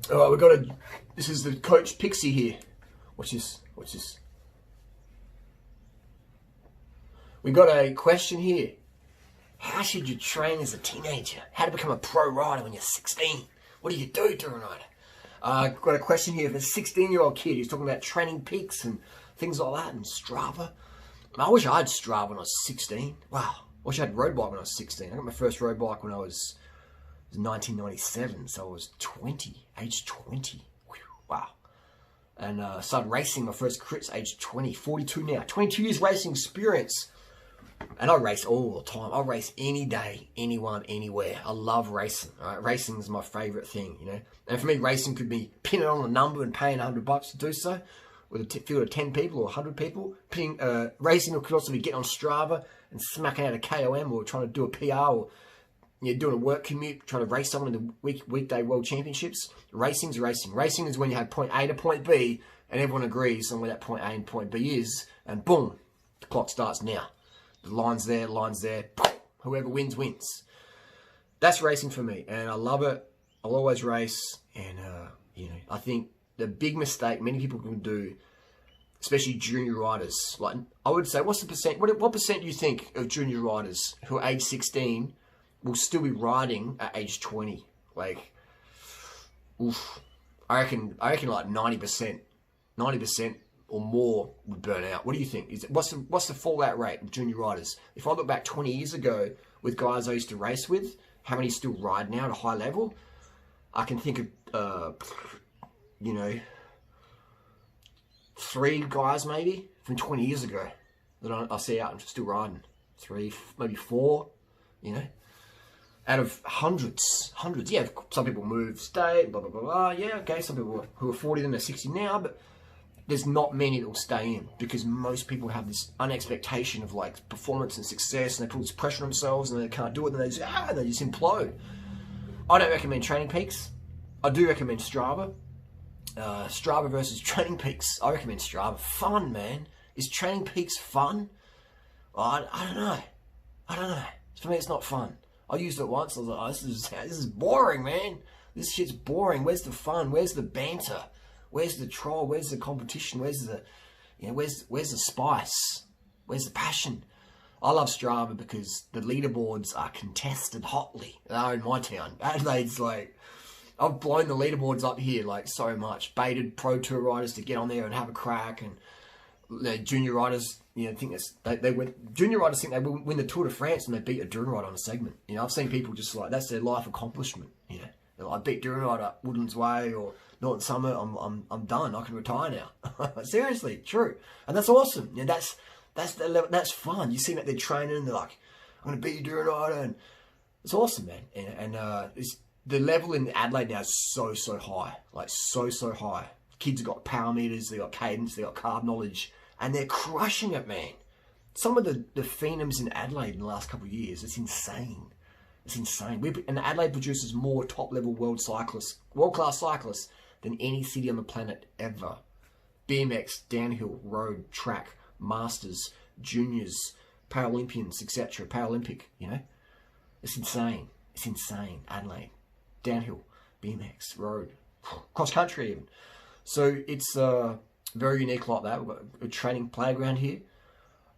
All right, we've got a. This is the Coach Pixie here. Watch this. Watch this. We got a question here. How should you train as a teenager? How to become a pro rider when you're 16? What do you do, durianrider? I've got a question here for a 16-year-old kid. He's talking about training peaks and things like that and Strava. I wish I had Strava when I was 16. Wow. I wish I had road bike when I was 16. I got my first road bike when I was 1997, so I was 20, age 20. Whew, wow. And started racing my first crits age 20, 42 now. 22 years racing experience. And I race all the time. I race any day, anyone, anywhere. I love racing. Right? Racing is my favourite thing, you know. And for me, racing could be pinning on a number and paying $100 to do so, with a field of 10 people or 100 people. Racing could also be getting on Strava and smacking out a KOM, or trying to do a PR, or doing a work commute, trying to race someone in the weekday world championships. Racing's racing. Racing is when you have point A to point B, and everyone agrees on where that point A and point B is, and boom, the clock starts now. The line's there, whoever wins, wins. That's racing for me, and I love it. I'll always race, and I think the big mistake many people can do, especially junior riders, like I would say, what's the percent? What percent do you think of junior riders who are age 16 will still be riding at age 20? Like, oof, I reckon like 90%, 90% or more would burn out. What do you think? What's the fallout rate of junior riders? If I look back 20 years ago with guys I used to race with, how many still ride now at a high level? I can think of, 3 guys maybe from 20 years ago that I see out and still riding. 3, maybe 4, out of hundreds. Yeah, some people move state, blah, blah, blah, blah. Yeah, okay, some people who are 40, then they're 60 now, but there's not many that will stay in, because most people have this unexpectation of like performance and success, and they put this pressure on themselves and they can't do it, and they just implode. I don't recommend Training Peaks. I do recommend Strava. Strava versus Training Peaks. I recommend Strava. Fun, man. Is Training Peaks fun? I don't know. For me, it's not fun. I used it once. I was like, oh, this is boring, man. This shit's boring. Where's the fun? Where's the banter? Where's the troll? Where's the competition? Where's the, where's the spice? Where's the passion? I love Strava because the leaderboards are contested hotly. They're in my town. Adelaide's like, I've blown the leaderboards up here like so much. Baited Pro Tour riders to get on there and have a crack, and junior riders, think junior riders think they will win the Tour de France and they beat a durianrider on a segment. I've seen people just like, that's their life accomplishment. They're like, I beat durianrider Woodlands Way or Northern Summit. I'm done. I can retire now. Seriously, true, and that's awesome. That's the level. That's fun. You see that they're training. They're like, I'm gonna beat you durianrider, and it's awesome, man. And the level in Adelaide now is so high, like so high. Kids have got power meters, they got cadence, they got carb knowledge, and they're crushing it, man. Some of the phenoms in Adelaide in the last couple of years, it's insane. It's insane. And Adelaide produces more top-level world-class cyclists than any city on the planet ever. BMX, downhill, road, track, masters, juniors, Paralympians, etc. Paralympic, It's insane. It's insane. Adelaide. Downhill, BMX, road, cross-country even. So it's very unique like that. We've got a training playground here.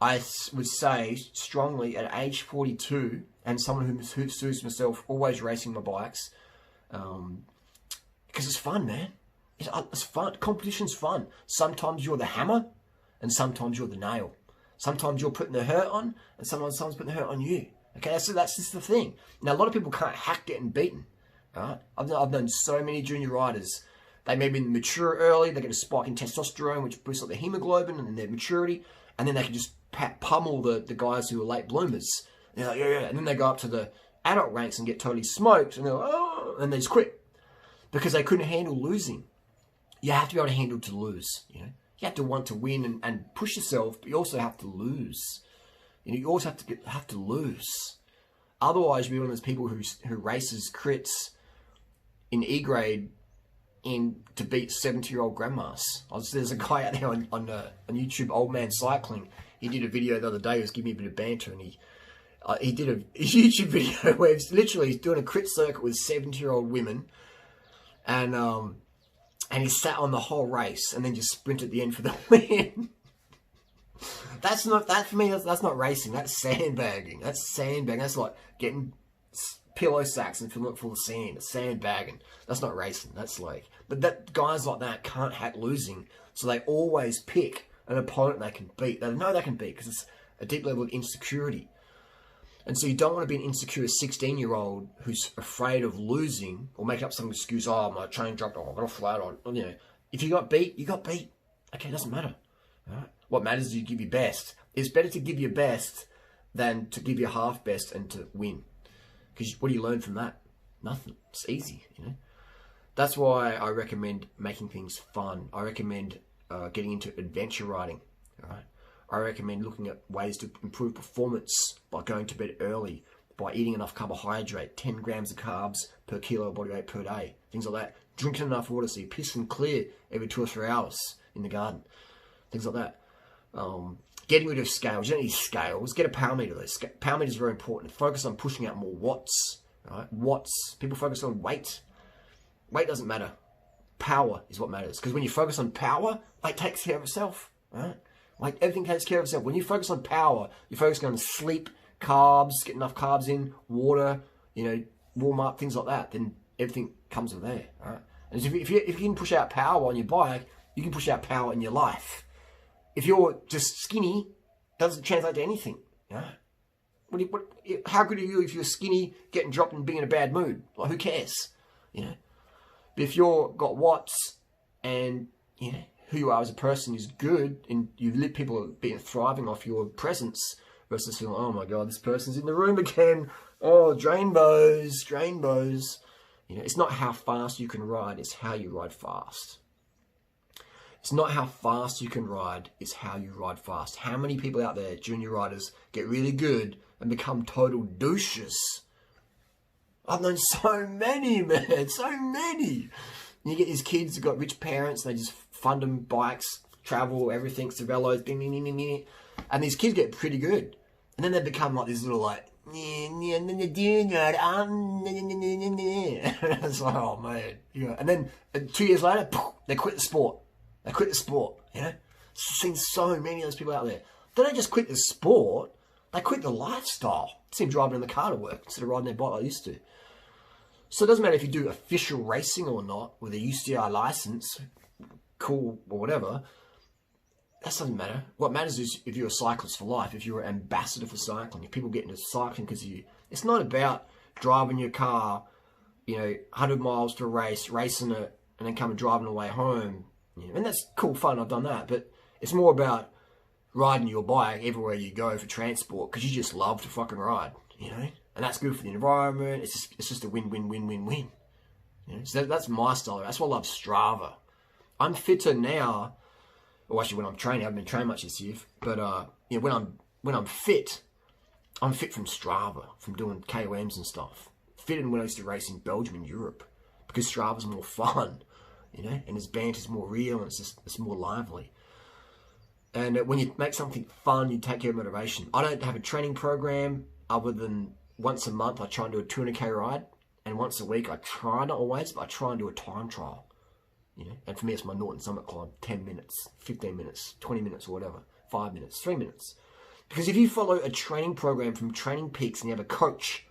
I would say strongly at age 42, and someone who suits myself, always racing my bikes, because it's fun, man. It's fun. Competition's fun. Sometimes you're the hammer, and sometimes you're the nail. Sometimes you're putting the hurt on, and sometimes someone's putting the hurt on you. Okay, so that's just the thing. Now, a lot of people can't hack getting beaten. Right? I've known so many junior riders. They may be mature early. They get a spike in testosterone, which boosts up their hemoglobin and their maturity, and then they can just pummel the guys who are late bloomers. And they're like, yeah, and then they go up to the adult ranks and get totally smoked, and they're like, oh, and they just quit because they couldn't handle losing. You have to be able to handle to lose. You have to want to win and push yourself, but you also have to lose. You always have to lose. Otherwise, you'll be one of those people who races crits in E grade to beat 70-year-old grandmas. There's a guy out there on YouTube, Old Man Cycling. He did a video the other day. He was giving me a bit of banter, and he did a YouTube video where he's doing a crit circuit with 70-year-old women, and he sat on the whole race and then just sprinted at the end for the win. That's not, that for me, that's not racing. That's sandbagging. That's sandbagging. That's like getting pillow sacks and filling it full of sand. It's sandbagging. That's not racing. That's like, but that guys like that can't hack losing, so they always pick an opponent they can beat. They know they can beat because it's a deep level of insecurity. And so you don't want to be an insecure 16-year-old who's afraid of losing or making up some excuse. Oh, my chain dropped. Oh, I got a flat on. You know, if you got beat, you got beat. Okay, it doesn't matter. All right? What matters is you give your best. It's better to give your best than to give your half best and to win. Because what do you learn from that? Nothing. It's easy, you know. That's why I recommend making things fun. I recommend getting into adventure riding. All right. I recommend looking at ways to improve performance by going to bed early, by eating enough carbohydrate, 10 grams of carbs per kilo of body weight per day, things like that. Drinking enough water so you piss and clear every 2 or 3 hours in the garden, things like that. Getting rid of scales. You don't need scales. Get a power meter though. Power meter is very important. Focus on pushing out more watts. Right? Watts. People focus on weight. Weight doesn't matter. Power is what matters. Because when you focus on power, weight takes care of itself. Right? Like everything takes care of itself. When you focus on power, you're focusing on sleep, carbs, get enough carbs in, water, you know, warm up, things like that. Then everything comes from there. Right? And if you can push out power on your bike, you can push out power in your life. If you're just skinny, it doesn't translate to anything. You know? How good are you if you're skinny, getting dropped and being in a bad mood? Like, who cares? You know. But if you're got watts and you know who you are as a person is good, and people are being thriving off your presence, versus feeling, oh my god, this person's in the room again. Oh, drainbows. You know, it's not how fast you can ride; it's how you ride fast. It's not how fast you can ride, it's how you ride fast. How many people out there, junior riders, get really good and become total douches? I've known so many, man, so many. And you get these kids who've got rich parents, and they just fund them bikes, travel, everything, Cervelos, bing, bing, bing, bing, bing. And these kids get pretty good. And then they become like this little like, it's like, oh man. Yeah. And then 2 years later, they quit the sport. They quit the sport, you know? I've seen so many of those people out there. They don't just quit the sport, they quit the lifestyle. I see them driving in the car to work instead of riding their bike like they used to. So it doesn't matter if you do official racing or not, with a UCI license, cool, or whatever. That doesn't matter. What matters is if you're a cyclist for life, if you're an ambassador for cycling, if people get into cycling because of you. It's not about driving your car, you know, 100 miles to a race, racing it, and then coming driving away home. Yeah, and that's cool fun, I've done that, but it's more about riding your bike everywhere you go for transport because you just love to fucking ride, you know, and that's good for the environment. It's just a win. You know? So that's my style. That's why I love Strava. I'm fitter now, or actually when I'm training, I haven't been training much this year, but you know, when I'm fit from Strava, from doing KOMs and stuff. Fitter than when I used to race in Belgium and Europe because Strava's more fun. You know, and his banter's more real and it's more lively. And when you make something fun, you take care of motivation. I don't have a training program other than once a month I try and do a 200k ride, and once a week I try, not always, but I try and do a time trial. You know, and for me it's my Norton Summit climb, 10 minutes, 15 minutes, 20 minutes or whatever, 5 minutes, 3 minutes. Because if you follow a training program from Training Peaks and you have a coach,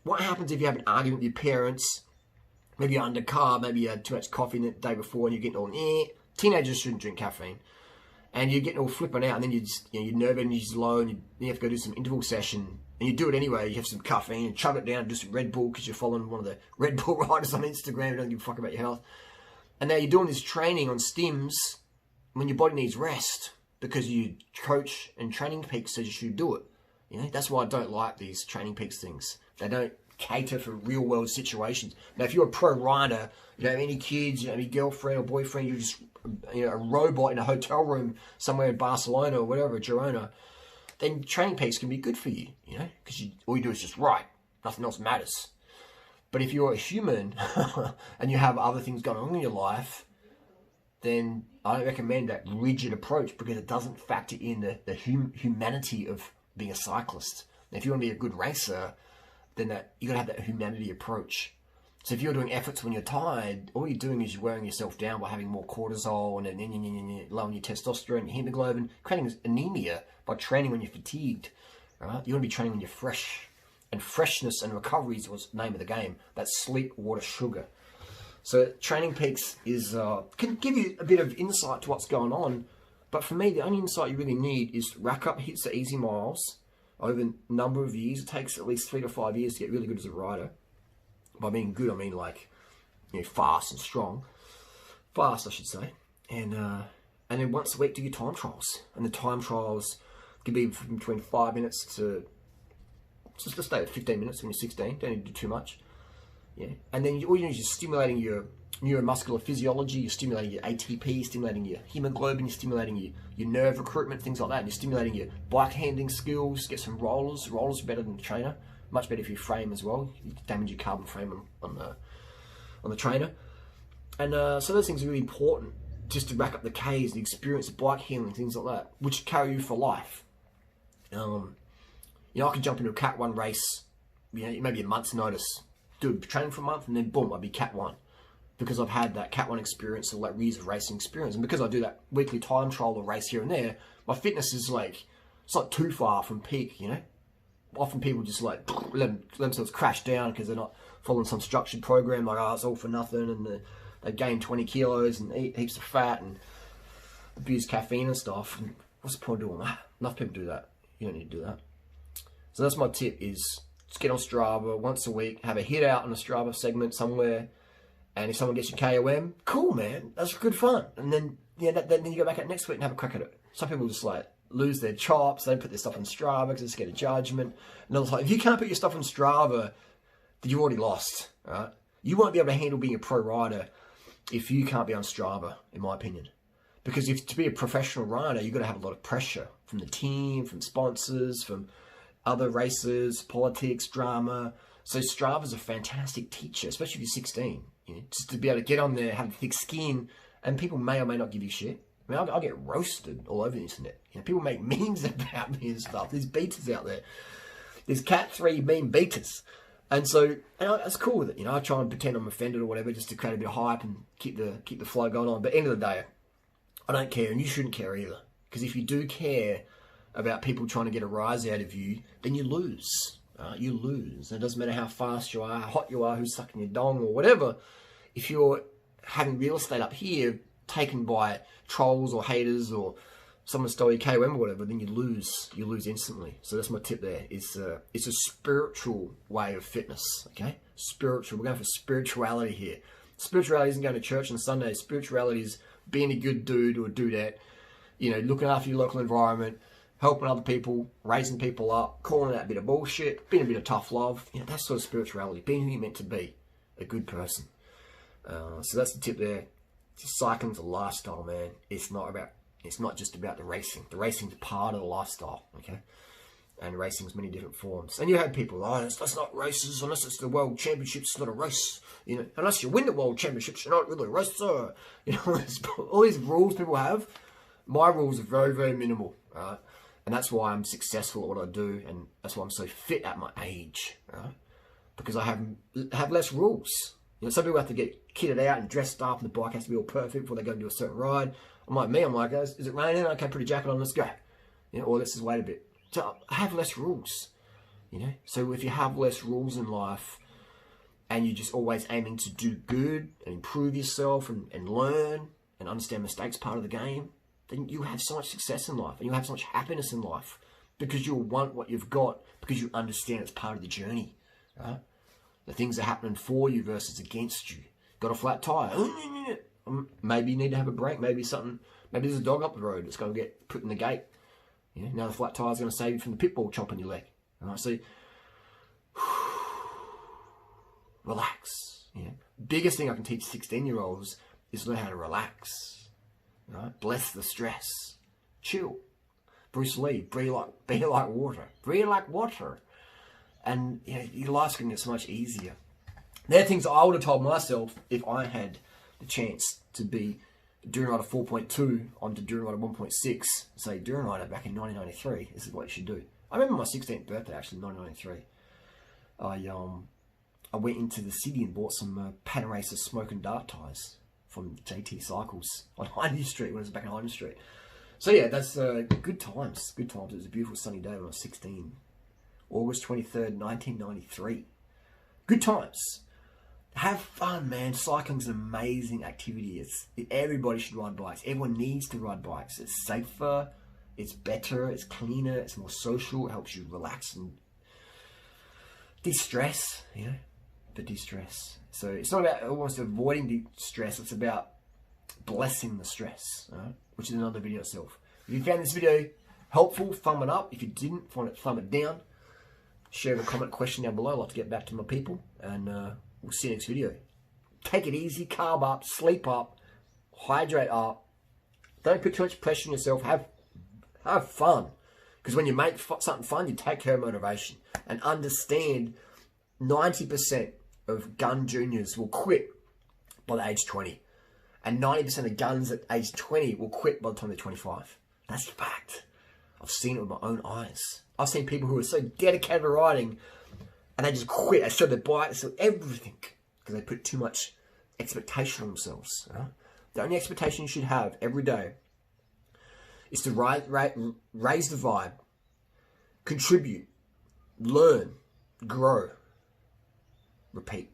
what happens if you have an argument with your parents? Maybe you're under carb, maybe you had too much coffee the day before and you're getting all, teenagers shouldn't drink caffeine. And you're getting all flipping out and then you just, you know, your nerve energy's low and you have to go do some interval session. And you do it anyway, you have some caffeine and chug it down and do some Red Bull because you're following one of the Red Bull riders on Instagram who don't give a fuck about your health. And now you're doing this training on stims when your body needs rest because your coach and Training Peaks says you should do it. You know, that's why I don't like these Training Peaks things. They don't cater for real world situations. Now, if you're a pro rider, you don't have any kids, you don't have any girlfriend or boyfriend, you're just, you know, a robot in a hotel room somewhere in Barcelona or whatever, Girona, then Training Peaks can be good for you, you know, because all you do is just ride. Nothing else matters. But if you're a human and you have other things going on in your life, then I don't recommend that rigid approach because it doesn't factor in the humanity of being a cyclist. Now, if you want to be a good racer, then you got to have that humanity approach. So if you're doing efforts when you're tired, all you're doing is you're wearing yourself down by having more cortisol and then lowering your testosterone, your hemoglobin, creating anemia by training when you're fatigued. All right? You want to be training when you're fresh. And freshness and recovery was the name of the game. That's sleep, water, sugar. So Training Peaks can give you a bit of insight to what's going on. But for me, the only insight you really need is rack up hits at easy miles over a number of years. It takes at least 3 to 5 years to get really good as a rider. By being good, I mean like, fast and strong. Fast, I should say. And then once a week do your time trials. And the time trials can be between 5 minutes to, just stay at 15 minutes when you're 16. Don't need to do too much. Yeah. And then all you do is you're stimulating your neuromuscular physiology, you're stimulating your ATP, you're stimulating your hemoglobin, you're stimulating your nerve recruitment, things like that. And you're stimulating your bike handling skills, get some rollers. Rollers are better than the trainer. Much better for your frame as well. You damage your carbon frame on the trainer. And so those things are really important, just to rack up the Ks, the experience of bike handling, things like that, which carry you for life. I could jump into a Cat 1 race, maybe a month's notice, do training for a month, and then boom, I'd be Cat 1. Because I've had that Cat 1 experience, or like years of racing experience. And because I do that weekly time trial or race here and there, my fitness is it's not too far from peak, Often people just let themselves crash down because they're not following some structured program, like, it's all for nothing, and they gain 20 kilos and eat heaps of fat and abuse caffeine and stuff. And what's the point of doing that? Enough people do that. You don't need to do that. So that's my tip, is just get on Strava once a week, have a hit out on a Strava segment somewhere, and if someone gets your KOM, cool, man, that's good fun. And then then you go back out next week and have a crack at it. Some people just lose their chops, they put their stuff on Strava because they just get a judgment. And I was like, if you can't put your stuff on Strava, then you've already lost, right? You won't be able to handle being a pro rider if you can't be on Strava, in my opinion. Because to be a professional rider, you've got to have a lot of pressure from the team, from sponsors, from other racers, politics, drama. So Strava's a fantastic teacher, especially if you're 16. Just to be able to get on there, have thick skin, and people may or may not give you shit. I mean, I'll get roasted all over the internet. People make memes about me and stuff. There's beaters out there. There's Cat 3 meme beaters. And so, that's cool with it. I try and pretend I'm offended or whatever, just to create a bit of hype and keep the flow going on. But end of the day, I don't care, and you shouldn't care either. Because if you do care about people trying to get a rise out of you, then you lose. You lose. And it doesn't matter how fast you are, how hot you are, who's sucking your dong or whatever. If you're having real estate up here taken by trolls or haters or someone stole your KOM or whatever, then you lose. You lose instantly. So that's my tip there. It's a spiritual way of fitness, okay? Spiritual. We're going for spirituality here. Spirituality isn't going to church on Sunday. Spirituality is being a good dude or dudette, looking after your local environment, helping other people, raising people up, calling out a bit of bullshit, being a bit of tough love. That's sort of spirituality. Being who you're meant to be, a good person. So that's the tip there. Cycling's a lifestyle, man. It's not just about the racing. The racing's part of the lifestyle, okay? And racing's many different forms. And you had people, that's not races, unless it's the World Championships, it's not a race. Unless you win the World Championships, you're not really a racer. All these rules people have. My rules are very, very minimal, right? And that's why I'm successful at what I do, and that's why I'm so fit at my age, right? Because I have less rules. Some people have to get kitted out and dressed up, and the bike has to be all perfect before they go and do a certain ride. I'm like, is it raining? Okay, put a jacket on, let's go. Or let's just wait a bit. So I have less rules, So if you have less rules in life, and you're just always aiming to do good and improve yourself and learn and understand mistakes part of the game, then you have so much success in life, and you have so much happiness in life, because you'll want what you've got, because you understand it's part of the journey, right? The things are happening for you versus against you. Got a flat tire. Maybe you need to have a break. Maybe there's a dog up the road that's going to get put in the gate. Now the flat tire is going to save you from the pit bull chomping your leg. All right, so relax. Biggest thing I can teach 16-year-olds is learn how to relax. Right? Bless the stress. Chill. Bruce Lee, be like water. Breathe like water. And your life's going to get so much easier. They're things I would have told myself if I had the chance to be durianrider 4.2 onto durianrider 1.6. Say durianrider back in 1993. This is what you should do. I remember my 16th birthday, actually, 1993. I went into the city and bought some Panaracer smoke and dart tyres from JT Cycles on Hindy Street when I was back in Hindy Street. So yeah, that's good times. Good times. It was a beautiful sunny day when I was 16. August 23rd, 1993. Good times. Have fun, man. Cycling's an amazing activity. Everybody should ride bikes. Everyone needs to ride bikes. It's safer, it's better, it's cleaner, it's more social. It helps you relax and de-stress, you know, but de-stress. So it's not about almost avoiding the stress. It's about blessing the stress, right? Which is another video itself. If you found this video helpful, thumb it up. If you didn't find it, thumb it down. Share a comment question down below. I'd like to get back to my people, and we'll see you next video. Take it easy, carb up, sleep up, hydrate up. Don't put too much pressure on yourself. Have fun. Because when you make something fun, you take care of motivation. And understand 90% of gun juniors will quit by the age 20. And 90% of guns at age 20 will quit by the time they're 25. That's the fact. I've seen it with my own eyes. I've seen people who are so dedicated to riding and they just quit. They sell their bike, they sell everything because they put too much expectation on themselves. Right? The only expectation you should have every day is to raise the vibe, contribute, learn, grow, repeat.